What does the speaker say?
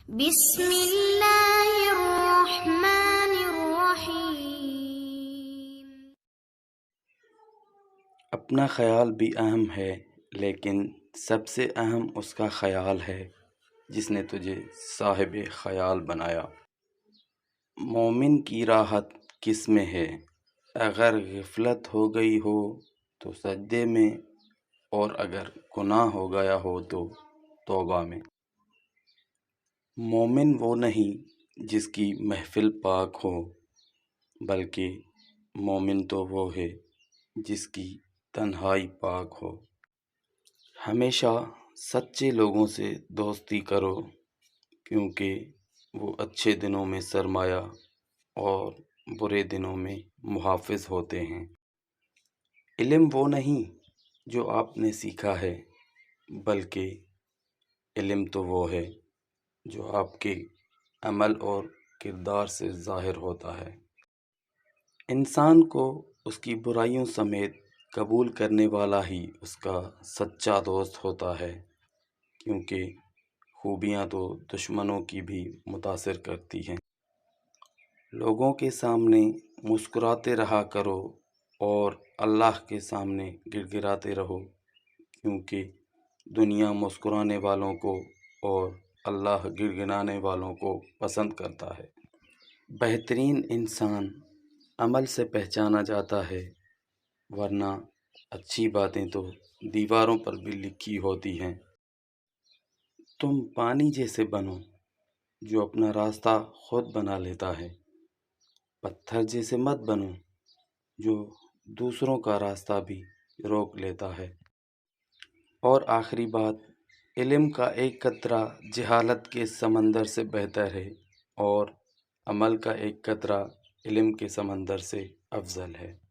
بسم اللہ الرحمن الرحیم۔ اپنا خیال بھی اہم ہے، لیکن سب سے اہم اس کا خیال ہے جس نے تجھے صاحب خیال بنایا۔ مومن کی راحت کس میں ہے؟ اگر غفلت ہو گئی ہو تو سجدے میں، اور اگر گناہ ہو گیا ہو تو توبہ میں۔ مومن وہ نہیں جس کی محفل پاک ہو، بلکہ مومن تو وہ ہے جس کی تنہائی پاک ہو۔ ہمیشہ سچے لوگوں سے دوستی کرو، کیونکہ وہ اچھے دنوں میں سرمایہ اور برے دنوں میں محافظ ہوتے ہیں۔ علم وہ نہیں جو آپ نے سیکھا ہے، بلکہ علم تو وہ ہے جو آپ کے عمل اور کردار سے ظاہر ہوتا ہے۔ انسان کو اس کی برائیوں سمیت قبول کرنے والا ہی اس کا سچا دوست ہوتا ہے، کیونکہ خوبیاں تو دشمنوں کی بھی متاثر کرتی ہیں۔ لوگوں کے سامنے مسکراتے رہا کرو اور اللہ کے سامنے گڑ گڑاتے رہو، کیونکہ دنیا مسکرانے والوں کو اور اللہ گڑ گڑانے والوں کو پسند کرتا ہے۔ بہترین انسان عمل سے پہچانا جاتا ہے، ورنہ اچھی باتیں تو دیواروں پر بھی لکھی ہوتی ہیں۔ تم پانی جیسے بنو جو اپنا راستہ خود بنا لیتا ہے، پتھر جیسے مت بنو جو دوسروں کا راستہ بھی روک لیتا ہے۔ اور آخری بات، علم کا ایک قطرہ جہالت کے سمندر سے بہتر ہے، اور عمل کا ایک قطرہ علم کے سمندر سے افضل ہے۔